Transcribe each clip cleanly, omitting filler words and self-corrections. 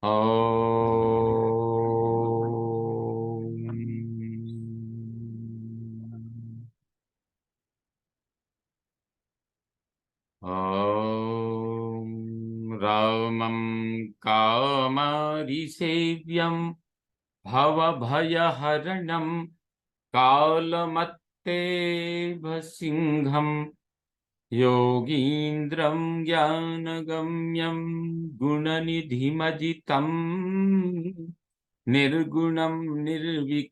ॐ रामं कामारिसेव्यं भवभयहरणं कालमत्तेभसिंहं योगीन्द्रं ज्ञानगम्यं गुणनिधिमजितं निर्गुणं निर्विकारम्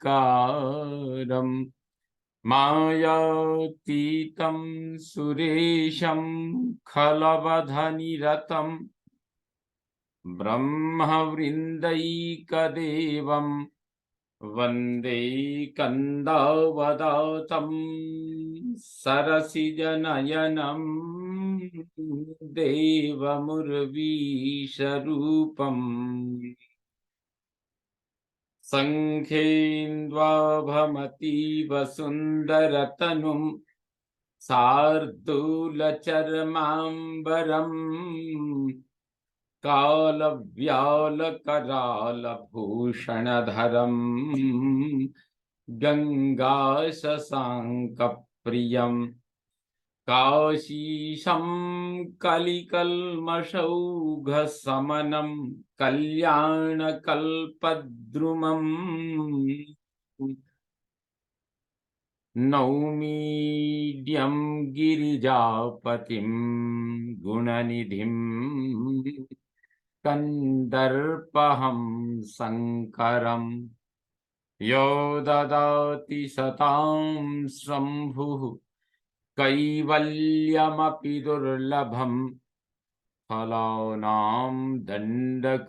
मायातीतं सुरेशं खलवधनिरतं ब्रह्मवृन्दैकदेवं वन्दे कन्दावदातं सरसिजनयनं देवमुर्वीशरूपम् सङ्ख्येन्द्वाभमतीव सुन्दरतनुं शार्दूलचर्माम्बरम् कालव्यालकरालभूषणधरम् गङ्गाशशाङ्कप्रियम् काशीशं कलिकल्मषौघशमनं कल्याणकल्पद्रुमम् नौमीड्यं गिरिजापतिं गुणनिधिं कन्दर्पहं शङ्करम् यो ददाति सतां शम्भुः कैवल्यमपि दुर्लभं फलानां दण्डकृतयोऽसौ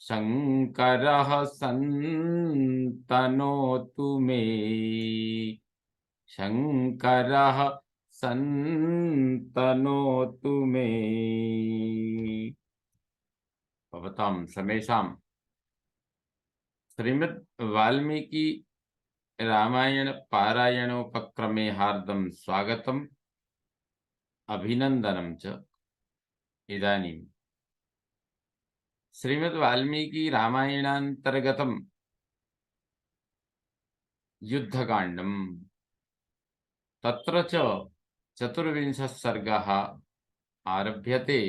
शङ्करः सन्तनोतु मे शङ्करः सन्तनोतु मे भवतां समेषां श्रीमद् वाल्मीकि रामायण पारायणोपक्रमे हार्दं स्वागतम् अभिनन्दनं च। इदानीं श्रीमद् वाल्मीकि रामायणान्तर्गतं युद्धकाण्डं तत्र च 24वां सर्गः आरभ्यते।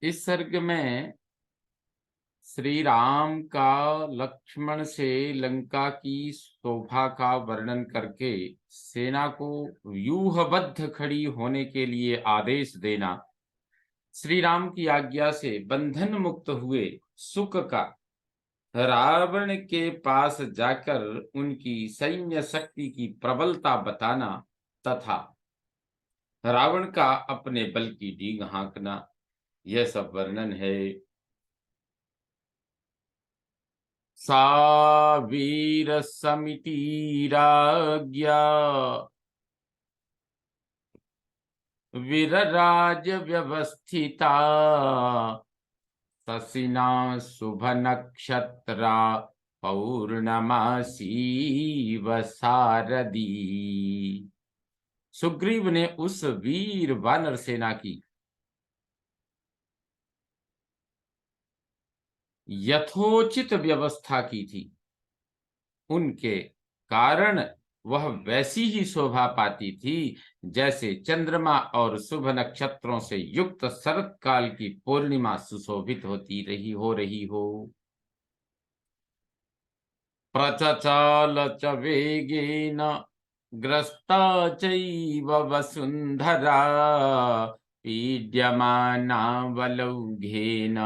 इस सर्ग में श्री राम का लक्ष्मण से लंका की शोभा का वर्णन करके सेना को व्यूहबद्ध खड़ी होने के लिए आदेश देना, श्री राम की आज्ञा से बंधन मुक्त हुए सुक का रावण के पास जाकर उनकी सैन्य शक्ति की प्रबलता बताना तथा रावण का अपने बल की डींग हाँकना, यह सब वर्णन है। सा वीर समितिराज्ञा वीरराज व्यवस्थिता शशिना शुभ नक्षत्रा पौर्णमासी वसारदी। सुग्रीव ने उस वीर वानर सेना की यथोचित व्यवस्था की थी, उनके कारण वह वैसी ही शोभा पाती थी जैसे चंद्रमा और शुभ नक्षत्रों से युक्त शरत काल की पूर्णिमा सुशोभित होती रही हो। प्रचचाल च वेगेन ग्रस्ता चैव वसुंधरा पीड्यमाना वलौघेन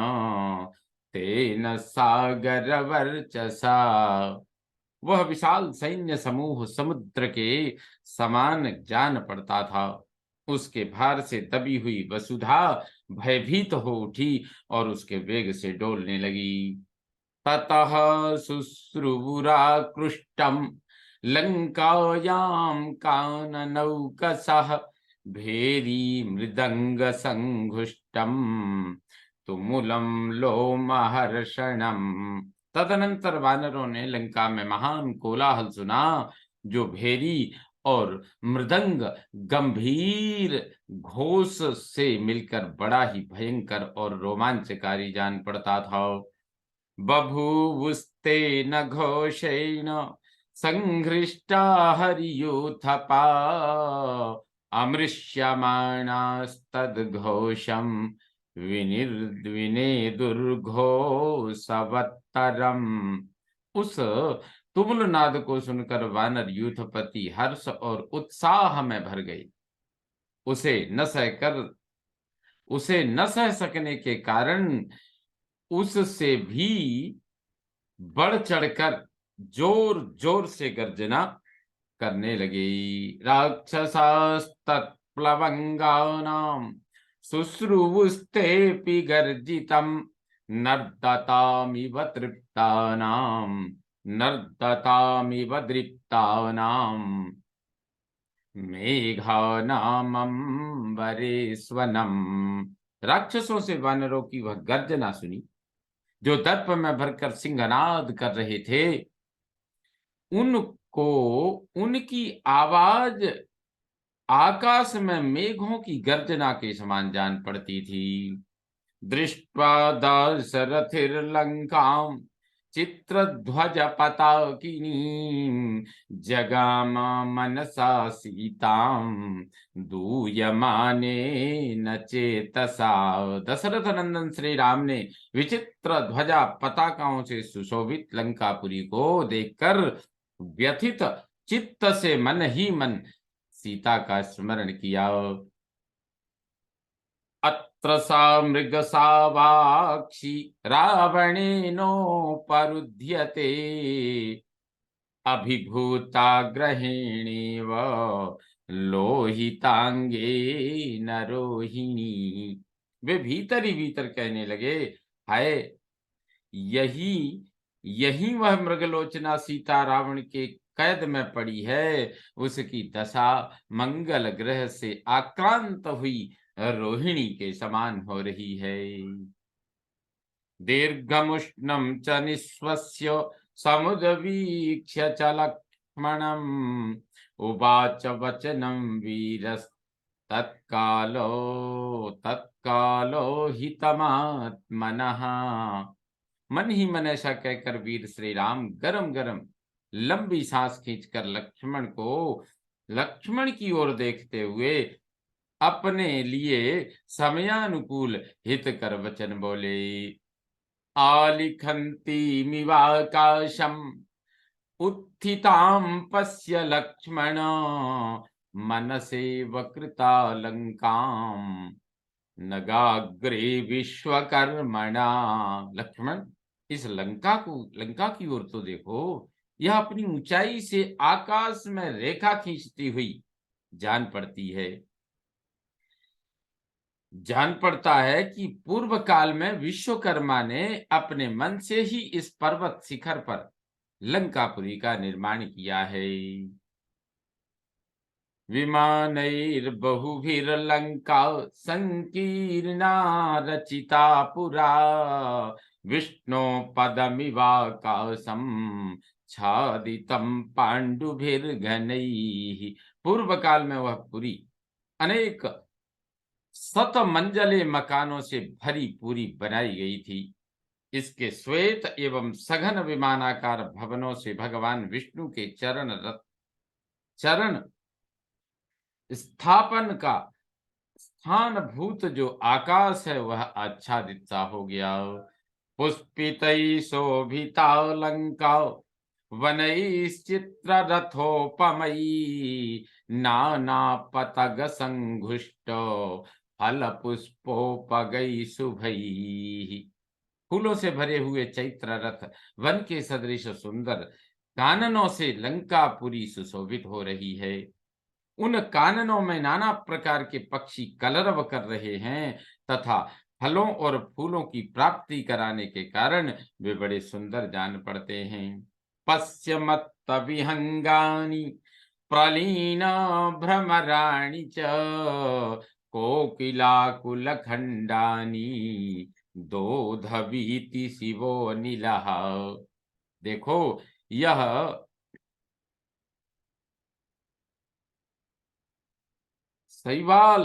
तेन सागर वर्चसा। वह विशाल सैन्य समूह समुद्र के समान जान पड़ता था। उसके भार से दबी हुई वसुधा भयभीत हो उठी और उसके वेग से डोलने लगी। ततः शुश्रूराकृष्टं लंकायां काननौकसः भेरी मृदंग संघुष्टम तुमुलं लोमहर्षणम। तदनंतर वानरों ने लंका में महान कोलाहल सुना, जो भेरी और मृदंग गंभीर घोष से मिलकर बड़ा ही भयंकर और रोमांचकारी जान पड़ता था। बभूवुस्ते न घोषेण संघृष्टा हरियूथपा अमृष्यमाणास्तद्घोषं विनेदुर्घोषवत्तरम्। उस तुमुल नाद को सुनकर वानर यूथपति हर्ष और उत्साह में भर गए। उसे न सह सकने के कारण उससे भी बढ़ चढ़कर जोर जोर से गर्जना करने लगे। राक्षसास्तत्प्लवंगानां शुश्रूवुस्तेऽपि गर्जितं नर्दतामिव दृप्तानां मेघानामंबरेस्वनम। राक्षसों से वानरों की वह गर्जना सुनी जो दर्प में भरकर सिंहनाद कर रहे थे। उनको उनकी आवाज आकाश में मेघों की गर्जना के समान जान पड़ती थी। दृष्ट्वा दाशरथिर्लंकां चित्रध्वज पताकिनीं जगाम मनसा सीतां दूयमानेन चेतसा। दशरथ नंदन श्री राम ने विचित्र ध्वजा पताकाओं से सुशोभित लंकापुरी को देखकर व्यथित चित्त से मन ही मन सीता का स्मरण किया। अत्र सा मृगसावाक्षी रावणेनोपरुध्यते अभिभूताग्रहेणेव लोहितांगेन रोहिणी। वे भीतर ही भीतर कहने लगे, हाय, यही यही वह मृगलोचना सीता रावण के कैद में पड़ी है। उसकी दशा मंगल ग्रह से आक्रांत हुई रोहिणी के समान हो रही है। दीर्घमुष्णं च निःश्वस्य समुदवीक्ष्य च लक्ष्मणम् उवाच वचनं वीरस्तत्कालो हितमात्मनः। मन ही मन ऐसा कहकर वीर श्री राम गरम गरम लंबी सांस खींचकर लक्ष्मण की ओर देखते हुए अपने लिए समयानुकूल हितकर वचन बोले। आलिखन्तीमिवाकाशम् उत्थितां पश्य लक्ष्मण मनसेव कृतालंकां नगाग्रे विश्वकर्मणा। लक्ष्मण, इस लंका की ओर तो देखो, यह अपनी ऊंचाई से आकाश में रेखा खींचती हुई जान पड़ती है। जान पड़ता है कि पूर्व काल में विश्वकर्मा ने अपने मन से ही इस पर्वत शिखर पर लंकापुरी का निर्माण किया है। विमानैर्बहुभिर्लंका संकीर्णा रचिता पुरा विष्णु पदमिवाकाशं छादितं पांडुभिर्गणैः। पूर्व काल में वह पुरी अनेक शत मंजले मकानों से भरी पूरी बनाई गई थी। इसके श्वेत एवं सघन विमानाकार भवनों से भगवान विष्णु के चरण स्थापन का स्थानभूत जो आकाश है वह आच्छादित सा हो गया। पुष्पितैः शोभिता लंका वनैश्चित्र रथोपमैः नाना पतग संघुष्ट फल पुष्पोपगैः शुभैः। फूलों से भरे हुए चैत्र रथ वन के सदृश सुंदर काननों से लंकापुरी सुशोभित हो रही है। उन काननों में नाना प्रकार के पक्षी कलरव कर रहे हैं तथा फलों और फूलों की प्राप्ति कराने के कारण वे बड़े सुंदर जान पड़ते हैं। पश्यमत्त विहंगानि प्रलीना भ्रमराणि च कोकिलाकुल खंडानी दोधवीति शिवो नीलः। देखो, यह शैवाल,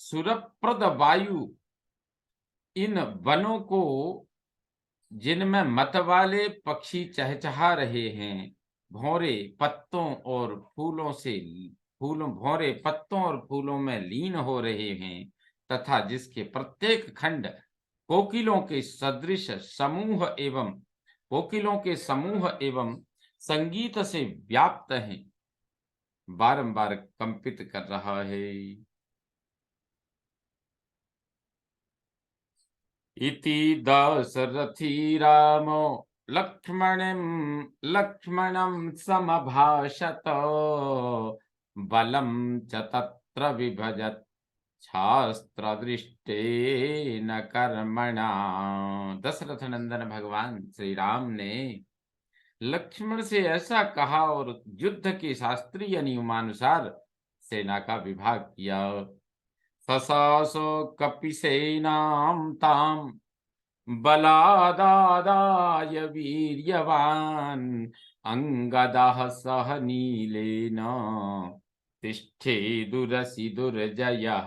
सुरप्रद वायु, इन वनों को जिनमें मतवाले पक्षी चहचहा रहे हैं, भौरे पत्तों और फूलों में लीन हो रहे हैं, तथा जिसके प्रत्येक खंड कोकिलों के समूह एवं संगीत से व्याप्त हैं, बारंबार कंपित कर रहा है। इति दशरथी रामो लक्ष्मणं समभाषत, बलं च तत्र विभजत शास्त्रदृष्टेन कर्मणा। दशरथ नंदन भगवान श्री राम ने लक्ष्मण से ऐसा कहा और युद्ध के शास्त्रीय नियमानुसार सेना का विभाग किया। ससासो कपिसेनां तां बलादादाय वीर्यवान् अंगदः सह नीलेन तिष्ठे दुरसि दुर्जयः।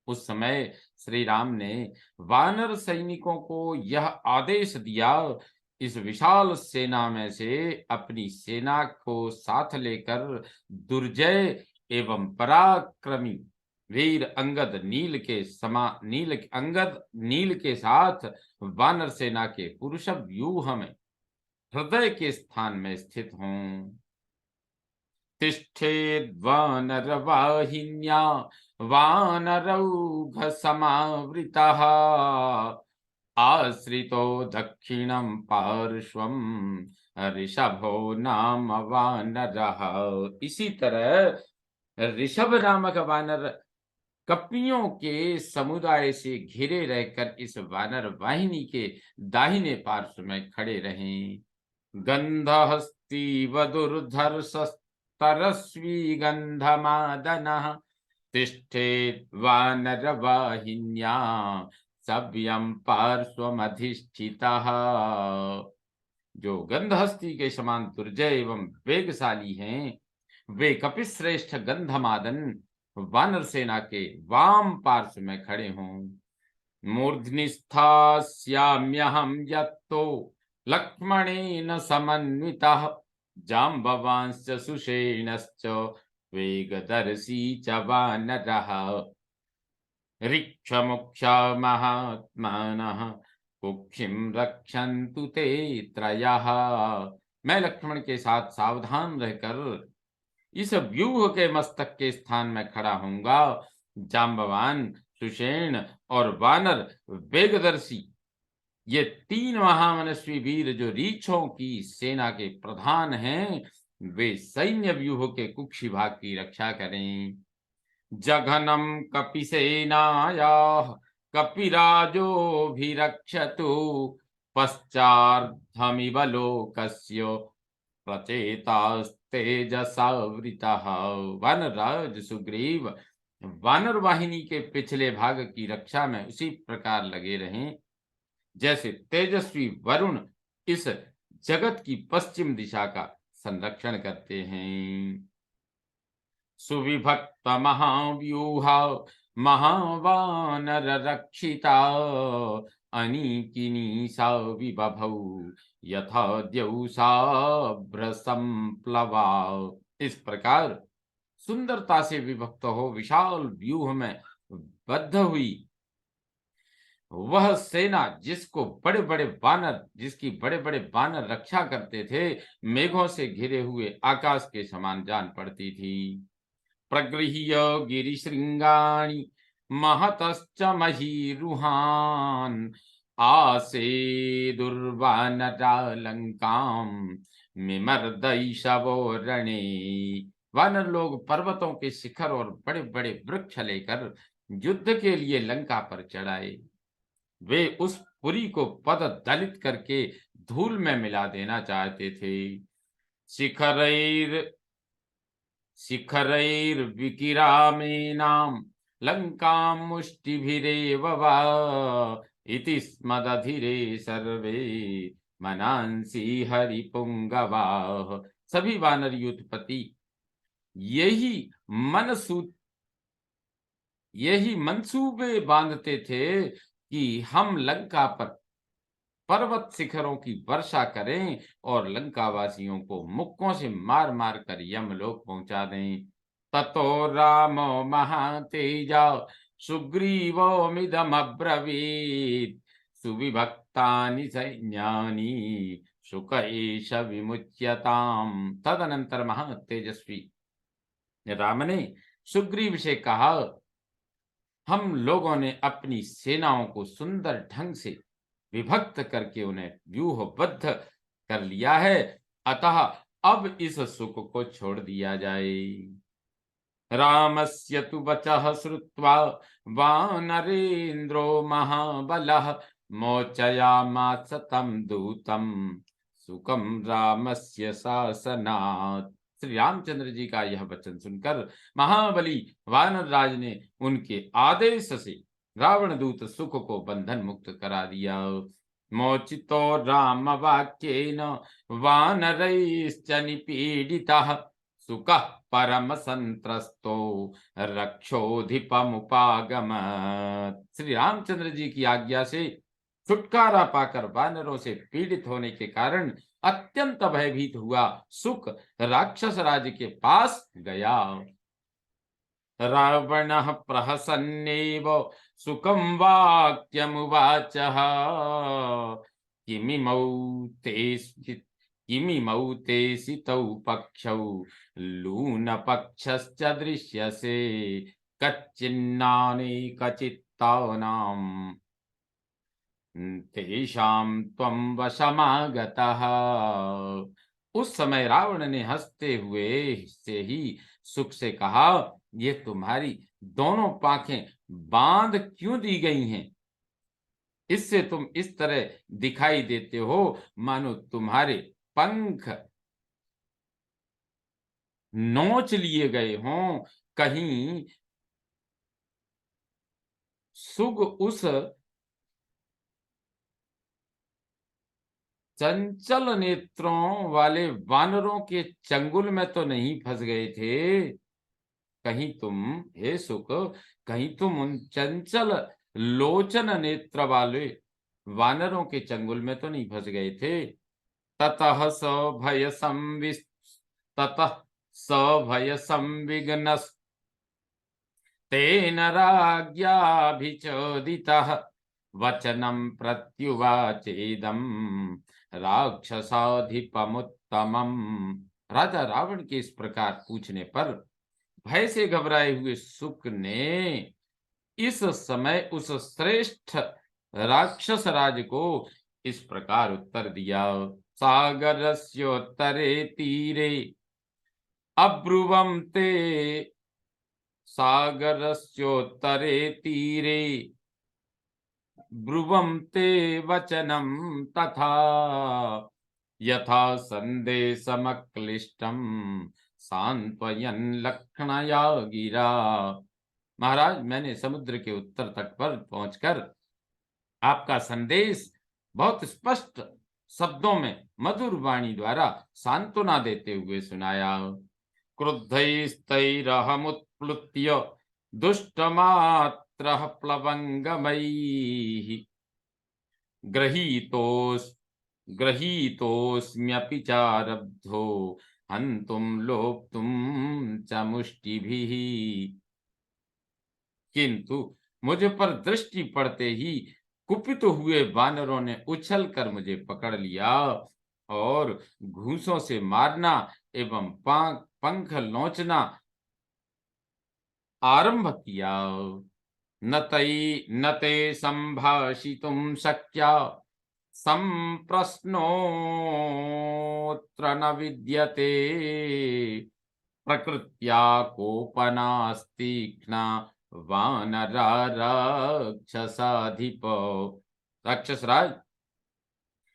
उस समय श्री राम ने वानर सैनिकों को यह आदेश दिया, इस विशाल सेना में से अपनी सेना को साथ लेकर दुर्जय एवं पराक्रमी वीर अंगद नील के साथ वानर सेना के पुरुष व्यूह में हृदय के स्थान में स्थित हों। तिष्ठेद्वानरवाहिन्या वानरौघ समावृतः, आश्रितो दक्षिणं पार्श्वं ऋषभो नाम वानरः। इसी तरह ऋषभ नामक वानर कपियों के समुदाय से घिरे रहकर इस वानर वाहिनी के दाहिने पार्श्व में खड़े रहें। गंधहस्ती वधुर्धर्षस्तरस्वी गंधमादनः, तिष्ठेत् वानरवाहिन्या सव्यं पार्श्वमधिष्ठितः। जो गंधहस्ती के समान दुर्जय एवं वेगशाली हैं, वे कपिश्रेष्ठ गंधमादन वानर सेना के वाम पार्श्व में खड़े हों। मूर्ध्नि स्थास्याम्यहं यत्तो लक्ष्मणेन समन्वितः, जाम्बवांश्च सुषेणश्च वेगदर्शी च वानरः। ऋक्षमुक्षा महात्मानः कुक्षिं रक्षन्तु ते त्रयः। मैं लक्ष्मण के साथ सावधान रहकर इस व्यूह के मस्तक के स्थान में खड़ा होऊंगा। जाम्बवान, सुषेण और वानर वेगदर्शी, ये तीन महामनस्वी वीर जो रीछों की सेना के प्रधान हैं, वे सैन्य व्यूह के कुक्षी भाग की रक्षा करें। जघनम कपिसेनायाः कपिराजोभिरक्षतु, पश्चार्धमिव लोकस्य प्रचेतास्तेजसावृतः। वानरराज सुग्रीव वानर वाहिनी के पिछले भाग की रक्षा में उसी प्रकार लगे रहें जैसे तेजस्वी वरुण इस जगत की पश्चिम दिशा का संरक्षण करते हैं। सुविभक्त महाव्यूहा महावानर रक्षिता, अनीकिनी सा विबभौ यथा द्यौसा भ्रसंप्लवा। इस प्रकार सुंदरता से विभक्त हो विशाल व्यूह में बद्ध हुई वह सेना जिसकी बड़े बड़े वानर रक्षा करते थे, मेघों से घिरे हुए आकाश के समान जान पड़ती थी। प्रगृह्य गिरिशृंगाणि महतश्च महीरुहान्, आसेदुर्वानरालंकां मिमर्दईशवो रणे। वानर लोग पर्वतों के शिखर और बड़े बड़े वृक्ष लेकर युद्ध के लिए लंका पर चढ़ाए। वे उस पुरी को पद दलित करके धूल में मिला देना चाहते थे। शिखरैर्विकिरामेनां लंकां मुष्टिभिरेव वा, इति स्मदधिरे सर्वे मनांसि हरिपुंगवाः। सभी वानर युद्धपति यही मनसू यही मंसूबे बांधते थे कि हम लंका पर पर्वत शिखरों की वर्षा करें और लंकावासियों को मुक्कों से मार मार कर यमलोक पहुंचा दें। ततो रामो महातेजा सुग्रीवो मिदमब्रवीत् सुविभक्तानि सैन्यानि शुक एष विमुच्यताम्। तदनंतर महातेजस्वी राम ने सुग्रीव से कहा, हम लोगों ने अपनी सेनाओं को सुंदर ढंग से विभक्त करके उन्हें व्यूहबद्ध कर लिया है, अतः अब इस सुख को छोड़ दिया जाए। रामस्य तु वचः श्रुत्वा वानरेन्द्रो महाबलः मोचयामास तं दूतं सुखं रामस्य शासनात्। श्री रामचंद्र जी का यह वचन सुनकर महाबली वानर राज ने उनके आदेश से रावण दूत सुख को बंधन मुक्त करा दिया। मोचितो राम वाक्येन वानरैश्च निपीडितः सुखः परम संत्रस्तो रक्षोधिपमुपागमत्। श्री रामचंद्र जी की आज्ञा से छुटकारा पाकर वानरों से पीड़ित होने के कारण अत्यंत भयभीत हुआ सुक राक्षस राज के पास गया। रावणः प्रहसन्नेव सुखं वाक्यमुवाचः किमिमौ ते सितौ पक्षौ लूनपक्षश्च दृश्यसे कच्चिन्नानेकचित्तानाम् तेषां त्वं वशमागतः। उस समय रावण ने हंसते हुए से ही सुख से कहा, ये तुम्हारी दोनों पाखें बांध क्यों दी गई हैं? इससे तुम इस तरह दिखाई देते हो मानो तुम्हारे पंख नोच लिए गए हों। कहीं सुग उस चंचल नेत्रों वाले वानरों के चंगुल में तो नहीं फंस गए थे? कहीं तुम, हे सुक, कहीं तुम उन चंचल लोचन नेत्र वाले वानरों के चंगुल में तो नहीं फंस गए थे? ततः स भय संविस् ततः स भय संविघ्नस् तेन राज्ञाभिचोदितः वचनं प्रत्युवाचेदम् राक्षसाधिपमुत्तमम्। राजा रावण के इस प्रकार पूछने पर भय से घबराए हुए सुक ने इस समय उस श्रेष्ठ राक्षस राज को इस प्रकार उत्तर दिया। सागरस्योत्तरे तीरे अब्रुवं ते सागरस्योत्तरे तीरे ब्रुवं ते वचनं तथा यथा संदेशमक्लिष्टं सांत्वयन् लक्ष्मणया गिरा। महाराज, मैंने समुद्र के उत्तर तट पर पहुंचकर आपका संदेश बहुत स्पष्ट शब्दों में मधुर वाणी द्वारा सांत्वना देते हुए सुनाया। क्रुद्धैस्तैरहमुत्प्लुत्य दुष्टमात्रः प्लवंगमैः गृहीतोऽस्म्यपि चारब्धो हन्तुं लोप्तुं च मुष्टिभिः। किंतु मुझ पर दृष्टि पड़ते ही कुपित हुए वानरों ने उछल कर मुझे पकड़ लिया और घूंसों से मारना एवं पंख नोचना आरंभ किया। न ते संभाषितुं शक्या संप्रश्नोऽत्र न विद्यते प्रकृत्या कोपनास्तीक्ष्णा वानरा राक्षसाधिप। राक्षस राज,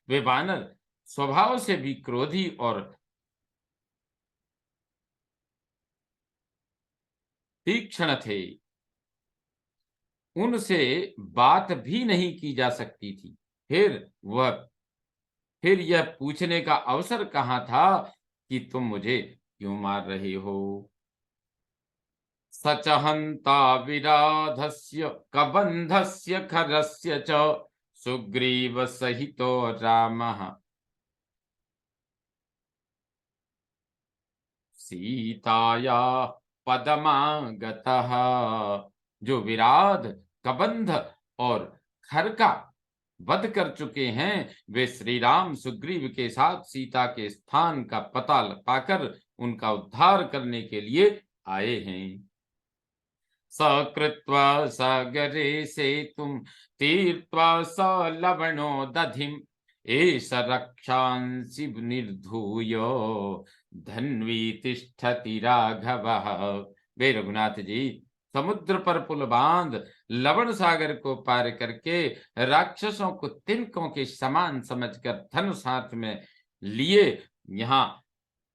वे वानर स्वभाव से भी क्रोधी और तीक्ष्ण थे। उनसे बात भी नहीं की जा सकती थी। फिर यह पूछने का अवसर कहाँ था कि तुम मुझे क्यों मार रहे हो। सचहन्ता विराधस्य कबंधस्य खरस्य च सुग्रीव सहितो रामः सीताया पदमागतः। जो विराध, कबंध और खर का वध कर चुके हैं, वे श्री राम सुग्रीव के साथ सीता के स्थान का पता पाकर उनका उद्धार करने के लिए आए हैं। सकृत्वा सागरे सेतुं तीर्त्वा स लवणो दधिम् एष रक्षांसि निर्धूय धन्वी तिष्ठति राघवः। वे रघुनाथ जी, समुद्र पर पुल बांध लवण सागर को पार करके राक्षसों को तिनकों के समान समझकर धनुष हाथ में लिए यहाँ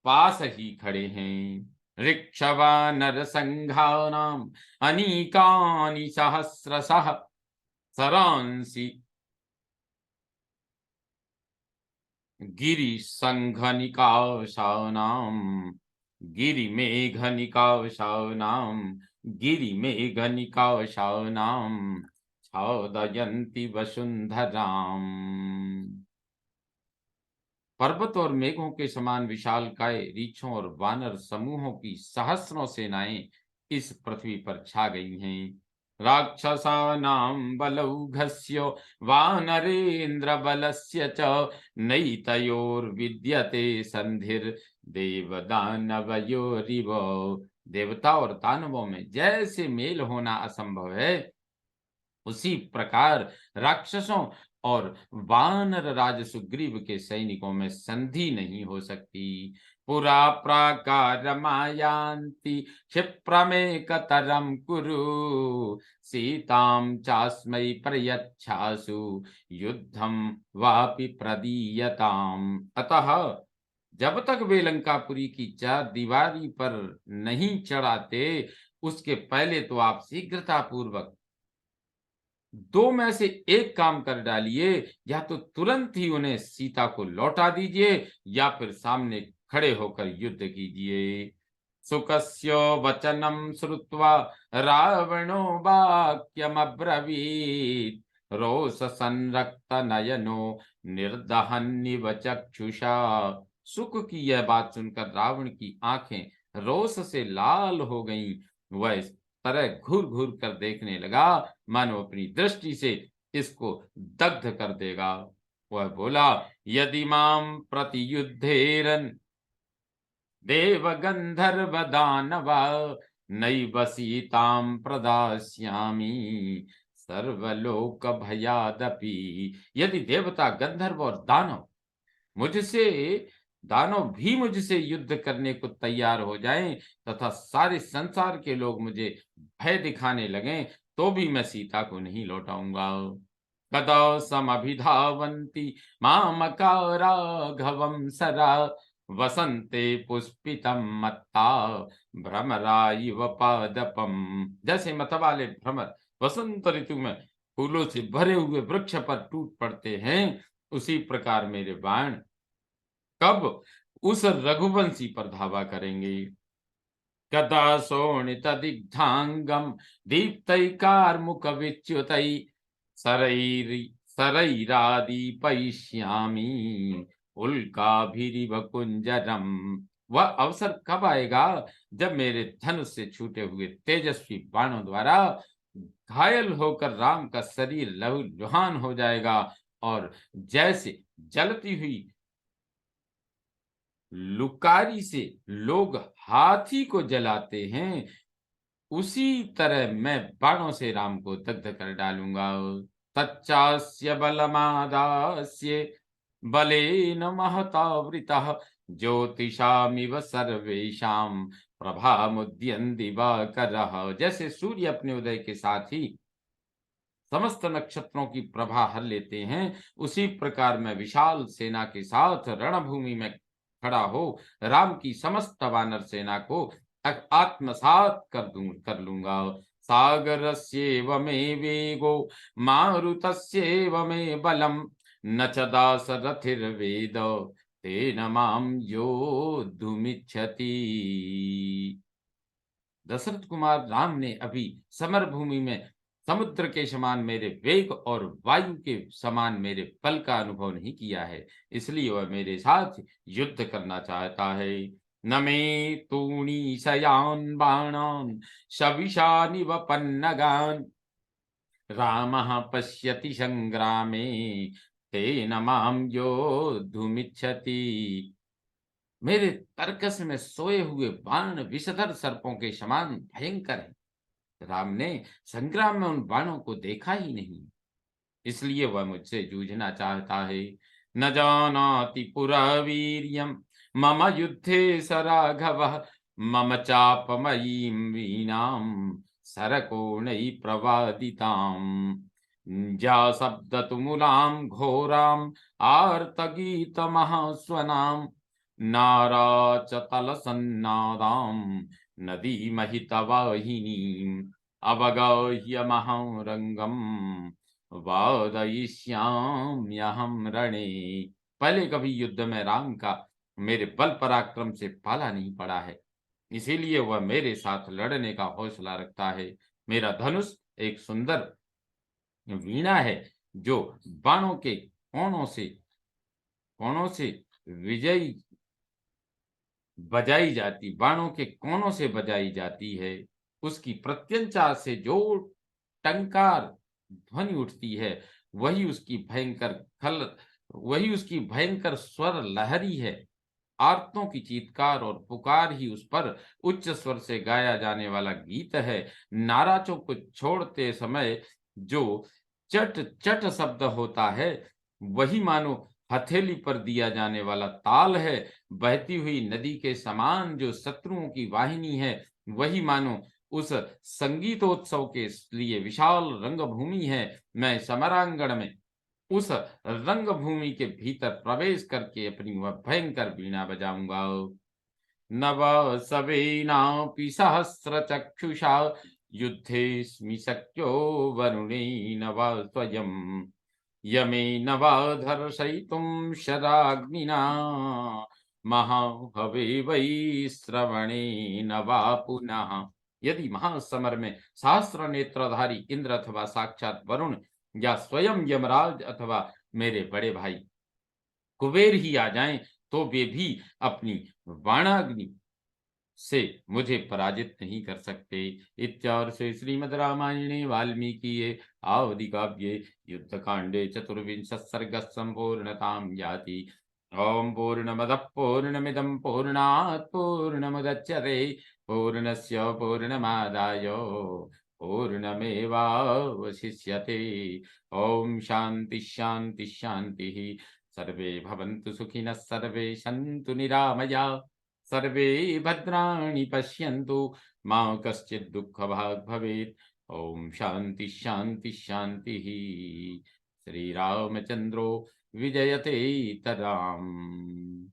पास ही खड़े हैं। ऋक्षवानर संघानाम अनीकानि सहस्रशः सरांसि गिरि संघनिकाशानाम गिरिमेघनिकाशानाम गिरिमेघनिकाशानाम छादयन्ति वसुंधराम। पर्वत और मेघों के समान विशालकाय रीछों और वानर समूहों की सहस्रों सेनाएं इस पृथ्वी पर छा गई हैं। राक्षसानां बलौघस्य वानरेन्द्र बलस्य च नैतयोर्विद्यते संधिर्देव दानवयोरिव। देवता और दानवों में जैसे मेल होना असंभव है, उसी प्रकार राक्षसों और वानर राज सुग्रीव के सैनिकों में संधि नहीं हो सकती। पुरा प्राकार मायांति क्षिप्रमेकतरं कुरु सीतां चास्मै प्रयच्छासु युद्धं वापि प्रदीयताम। अतः जब तक वे लंकापुरी की चार दीवारी पर नहीं चढ़ाते, उसके पहले तो आप शीघ्रता पूर्वक दो में से एक काम कर डालिए, या तो तुरंत ही उन्हें सीता को लौटा दीजिए या फिर सामने खड़े होकर युद्ध कीजिए। सुकस्य वचनम श्रुत्वा रावणो वाक्यमब्रवीत् रोष संरक्त नयनो निर्दहन्निव चक्षुषा। सुक की यह बात सुनकर रावण की आंखें रोष से लाल हो गईं। वह तरह घूर घूर कर देखने लगा मानो अपनी दृष्टि से इसको दग्ध कर देगा। वह बोला, यदि माम प्रतियुद्धेरन देव गंधर्व दानवा नैव सीतां प्रदास्यामि सर्वलोक भयादपि। यदि देवता, गंधर्व और दानव भी मुझसे युद्ध करने को तैयार हो जाएं तथा सारे संसार के लोग मुझे भय दिखाने लगें, तो भी मैं सीता को नहीं लौटाऊंगा। कदा समभिधावन्ति मामका राघवं सरा वसंते पुष्पितं मत्ता भ्रमरा इव पादपम। जैसे मतवाले भ्रमर वसंत ऋतु में फूलों से भरे हुए वृक्ष पर टूट पड़ते हैं, उसी प्रकार मेरे बाण कब उस रघुवंशी पर धावा करेंगे। कदा शोणित दिग्धांगम दीप्तैकार्मुक विच्युतै सरैरादीपयिष्यामि उल्काभिरिव कुंजरम। वह अवसर कब आएगा जब मेरे धनुष से छूटे हुए तेजस्वी बाणों द्वारा घायल होकर राम का शरीर लहूलुहान हो जाएगा, और जैसे जलती हुई लुकारी से लोग हाथी को जलाते हैं, उसी तरह मैं बाणों से राम को दग्ध कर डालूंगा। तच्चास्य बलमादास्य बलेन महतावृतः ज्योतिषामिव सर्वेषां प्रभामुद्यन् दिवाकरः। जैसे सूर्य अपने उदय के साथ ही समस्त नक्षत्रों की प्रभा हर लेते हैं, उसी प्रकार मैं विशाल सेना के साथ रणभूमि में खड़ा हो राम की समस्त वानर सेना को आत्मसात कर लूंगा। सागरस्येव मे वेगो मारुतस्येव मे बलम न च दासरथिर्वेद तेन मां योद्धुमिच्छति। दशरथ कुमार राम ने अभी समर भूमि में समुद्र के समान मेरे वेग और वायु के समान मेरे बल का अनुभव नहीं किया है, इसलिए वह मेरे साथ युद्ध करना चाहता है। न मे तूणीशयान् बाणान् शविशानिव पन्नगान् रामः पश्यति संग्रामे तेन मां योद्धुमिच्छति। मेरे तरकस में सोए हुए बाण विषधर सर्पों के समान भयंकर है। राम ने संग्राम में उन बाणों को देखा ही नहीं, इसलिए वह मुझसे जूझना चाहता है। न जानाति पुरा वीर्यं मम युद्धे स राघवः मम चापमयीं वीणां सरकोणैः प्रवादिताम् जा शब्दतुमुलां घोराम् आर्तगीतमहास्वनाम् नाराचतलसन्नादां नदीमहितवाहिनीम् अवगाह्य महारंगम वादयिष्याम्यहं रणे। पहले कभी युद्ध में राम का मेरे बल पराक्रम से पाला नहीं पड़ा है, इसीलिए वह मेरे साथ लड़ने का हौसला रखता है। मेरा धनुष एक सुंदर वीणा है जो बाणों से विजयी बाणों के कोनों से बजाई जाती है। उसकी प्रत्यंचा से जो टंकार ध्वनि उठती है, वही उसकी भयंकर स्वर लहरी है। आर्तों की चीत्कार और पुकार ही उस पर उच्च स्वर से गाया जाने वाला गीत है। नाराजों को छोड़ते समय जो चट चट शब्द होता है, वही मानो हथेली पर दिया जाने वाला ताल है। बहती हुई नदी के समान जो शत्रुओं की वाहिनी है, वही मानो उस संगीतोत्सव के लिए विशाल रंगभूमि है। मैं समरांगण में उस रंगभूमि के भीतर प्रवेश करके अपनी वह भयंकर वीणा बजाऊंगा। नव सवेनापि सहस्रचक्षुषा युद्धेऽस्मि शक्यो वरुणेन वा स्वयं यमेन वा धर्षयितुं शराग्निना महाहवे वै श्रवणेन वा पुनः। यदि महासमर में सहस्र नेत्रधारी इंद्र अथवा साक्षात वरुण या स्वयं यमराज अथवा मेरे बड़े भाई कुबेर ही आ जाएं, तो वे भी अपनी वाणाग्नि से मुझे पराजित नहीं कर सकते। इत्यार्षे श्रीमद् रामायणे वाल्मीकिये आदि काव्ये युद्धकांडे चतुर्विंशः सर्गः संपूर्णतां याति। ओम पूर्णमदः पूर्णमिदं पूर्णात् पूर्णमुदच्यते पूर्णस्य पूर्णमादाय पूर्णमेवावशिष्यते। ओम शांति शांति शांतिः। सर्वे भवन्तु सुखिनः सर्वे सन्तु निरामयाः सर्वे भद्राणि पश्यन्तु मा कश्चित् दुःखभाग् भवेत्। ओम शांति शांति शांतिः। श्रीरामचन्द्रो विजयते तराम।